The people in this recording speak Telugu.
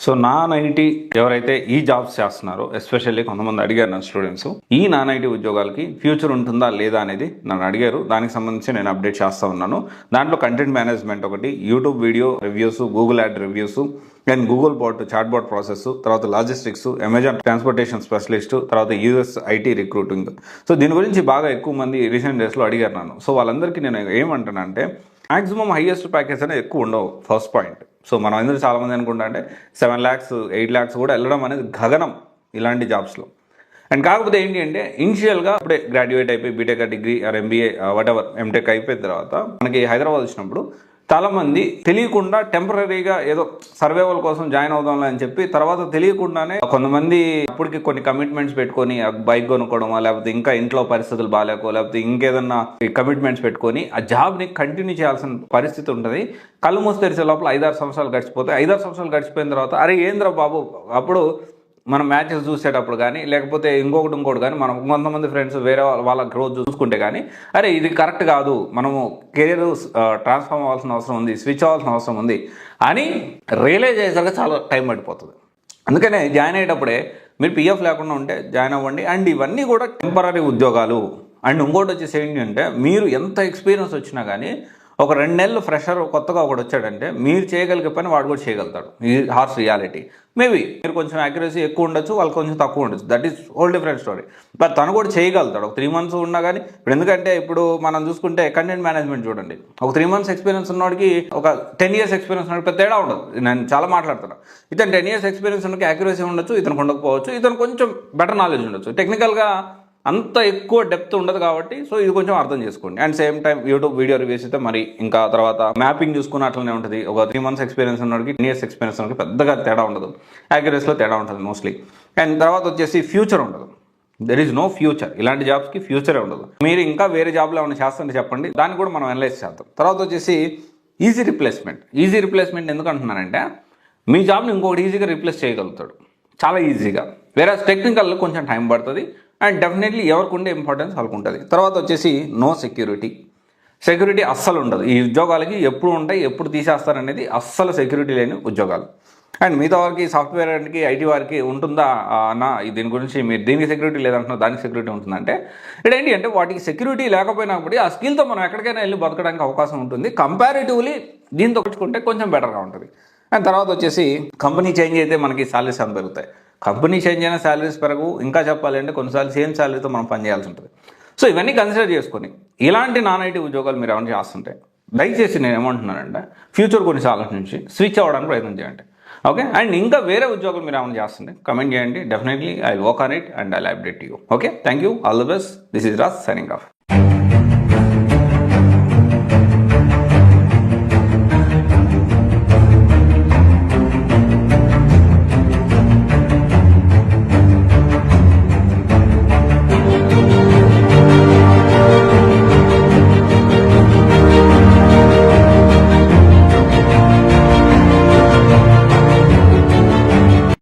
సో నాన్ ఐటీ ఎవరైతే ఈ జాబ్స్ చేస్తున్నారో ఎస్పెషల్లీ కొంతమంది అడిగారు నా స్టూడెంట్స్, ఈ నాన్ ఐటీ ఉద్యోగాలకి ఫ్యూచర్ ఉంటుందా లేదా అనేది నన్ను అడిగారు. దానికి సంబంధించి నేను అప్డేట్ చేస్తూ ఉన్నాను. దాంట్లో కంటెంట్ మేనేజ్మెంట్ ఒకటి, YouTube video reviews, Google ad reviews, and Google bot chat bot process, తర్వాత లాజిస్టిక్స్, అమెజాన్ ట్రాన్స్పోర్టేషన్ స్పెషలిస్ట్, తర్వాత యూఎస్ ఐటీ రిక్రూటింగ్. సో దీని గురించి బాగా ఎక్కువ మంది రీసెంట్ డేస్లో అడిగారు నన్ను. సో వాళ్ళందరికీ నేను ఏమంటానంటే, మాక్సిమం హైయెస్ట్ ప్యాకేజ్ అనేది ఎక్కువ ఉండవు. First point. సో మనం అందరూ చాలామంది అనుకుంటా అంటే 7 lakhs 8 lakhs కూడా వెళ్ళడం అనేది గగనం ఇలాంటి జాబ్స్లో. అండ్ కాకపోతే ఏంటి అంటే, ఇనిషియల్గా అప్పుడే గ్రాడ్యుయేట్ అయిపోయి BTech degree or MBA whatever MTech అయిపోయిన తర్వాత మనకి హైదరాబాద్ వచ్చినప్పుడు చాలామంది తెలియకుండా టెంపరీగా ఏదో సర్వైవల్ కోసం జాయిన్ అవుదాంలే అని చెప్పి తర్వాత తెలియకుండానే కొంతమంది అప్పటికి కొన్ని కమిట్మెంట్స్ పెట్టుకొని బైక్ కొనుక్కోవడమో, లేకపోతే ఇంకా ఇంట్లో పరిస్థితులు బాగాలేకో, లేకపోతే ఇంకేదన్నా కమిట్మెంట్స్ పెట్టుకొని ఆ జాబ్ని కంటిన్యూ చేయాల్సిన పరిస్థితి ఉంటుంది. కళ్ళు మూసి తెరిచే లోపల 5-6 సంవత్సరాలు గడిచిపోతాయి. 5-6 సంవత్సరాలు గడిచిపోయిన తర్వాత అరే ఏంద్రా బాబు, అప్పుడు మనం మ్యాచెస్ చూసేటప్పుడు కానీ లేకపోతే ఇంకోటి కానీ మనం కొంతమంది ఫ్రెండ్స్ వేరే వాళ్ళ గ్రోత్ చూసుకుంటే కానీ అరే ఇది కరెక్ట్ కాదు, మనము కెరీర్ ట్రాన్స్ఫార్మ్ అవ్వాల్సిన అవసరం ఉంది, స్విచ్ అవ్వాల్సిన అవసరం ఉంది అని రియలైజ్ అయ్యేసరికి చాలా టైం పడిపోతుంది. అందుకనే జాయిన్ అయ్యేటప్పుడే మీరు పిఎఫ్ లేకుండా ఉంటే జాయిన్ అవ్వండి. అండ్ ఇవన్నీ కూడా టెంపరీ ఉద్యోగాలు. అండ్ ఇంకోటి వచ్చేసి ఏంటి అంటే, మీరు ఎంత ఎక్స్పీరియన్స్ వచ్చినా కానీ ఒక 2 నెలలు ఫ్రెషర్ కొత్తగా ఒకటి వచ్చాడంటే మీరు చేయగలిగే పని వాడు కూడా చేయగలుగుతాడు. ఈ హార్స్ రియాలిటీ. మేబీ మీరు కొంచెం యాక్యురసీ ఎక్కువ ఉండొచ్చు, వాళ్ళు కొంచెం తక్కువ ఉండొచ్చు, that is whole different story. But తను కూడా చేయగలుగుతాడు. ఒక 3 months ఉన్నా కానీ. ఇప్పుడు ఎందుకంటే ఇప్పుడు మనం చూసుకుంటే కంటెంట్ మేనేజ్మెంట్ చూడండి, ఒక 3 months ఎక్స్పీరియన్స్ ఉన్నవాడికి ఒక 10 years ఎక్స్పీరియన్స్ ఉన్నవాడికి పెద్ద తేడా ఉండదు. నేను చాలా మాట్లాడుతాను. ఇతను 10 years ఎక్స్పీరియన్స్ ఉన్నకి యాక్యురసీ ఉండొచ్చు, ఇతను ఉండకపోవచ్చు, ఇతను కొంచెం బెటర్ నాలెడ్జ్ ఉండొచ్చు. టెక్నికల్గా అంత ఎక్కువ డెప్త్ ఉండదు కాబట్టి సో ఇది కొంచెం అర్థం చేసుకోండి. And same time YouTube video reviews అయితే మరి ఇంకా తర్వాత మ్యాపింగ్ చూసుకున్న అట్లనే ఉంటుంది. ఒక 3 months ఎక్స్పీరియన్స్ ఉన్నవాడికి 10 years ఎక్స్పీరియన్స్ ఉన్నవాడికి పెద్దగా తేడా ఉండదు. యాక్యురసీలో తేడా ఉంటుంది మోస్ట్లీ. అండ్ తర్వాత వచ్చేసి ఫ్యూచర్ ఉండదు. There is no future. ఇలాంటి జాబ్స్కి ఫ్యూచరే ఉండదు. మీరు ఇంకా వేరే జాబ్లో ఏమైనా చేస్తుంటే చెప్పండి, దాన్ని కూడా మనం అనలైజ్ చేద్దాం. తర్వాత వచ్చేసి ఈజీ రిప్లేస్మెంట్. ఈజీ రిప్లేస్మెంట్ ఎందుకు అంటున్నానంటే, మీ జాబ్ని ఇంకొకటి ఈజీగా రిప్లేస్ చేయగలుగుతాడు చాలా ఈజీగా. వేరే టెక్నికల్లో కొంచెం టైం పడుతుంది. అండ్ డెఫినెట్లీ ఎవరికి ఉండే ఇంపార్టెన్స్ వాళ్ళకు ఉంటుంది. తర్వాత వచ్చేసి నో సెక్యూరిటీ. సెక్యూరిటీ అస్సలు ఉండదు ఈ ఉద్యోగాలకి. ఎప్పుడు ఉంటాయి, ఎప్పుడు తీసేస్తారనేది అస్సలు సెక్యూరిటీ లేని ఉద్యోగాలు. అండ్ మిగతా వారికి, సాఫ్ట్వేర్ వారికి, ఐటీ వారికి ఉంటుందా అన్న దీని గురించి, మీరు దీనికి సెక్యూరిటీ లేదంటున్నారు దానికి సెక్యూరిటీ ఉంటుందంటే, ఇదేంటి అంటే వాటికి సెక్యూరిటీ లేకపోయినప్పుడు ఆ స్కిల్తో మనం ఎక్కడికైనా వెళ్ళి బతకడానికి అవకాశం ఉంటుంది. కంపారిటివ్లీ దీంతో వచ్చుకుంటే కొంచెం బెటర్గా ఉంటుంది. అండ్ తర్వాత వచ్చేసి కంపెనీ చేంజ్ అయితే మనకి సాలరీస్ అంత పెరుగుతాయి. కంపెనీ చేంజ్ అయినా శాలరీస్ పెరగవు. ఇంకా చెప్పాలంటే కొన్నిసార్లు సేమ్ శాలరీతో మనం పనిచేయాల్సి ఉంటుంది. సో ఇవన్నీ కన్సిడర్ చేసుకొని ఇలాంటి నాన్ ఐటీ ఉద్యోగాలు మీరు ఏమైనా చేస్తుంటే దయచేసి నేను ఏమంటున్నానంటే, ఫ్యూచర్ గురించి ఆలోచించి స్విచ్ అవ్వడానికి ప్రయత్నం చేయండి. ఓకే. అండ్ ఇంకా వేరే ఉద్యోగాలు మీరు ఏమైనా చేస్తుంటే కమెంట్ చేయండి. Definitely I work on it and I update you. Okay. Thank you. All the best. This is Raj signing off.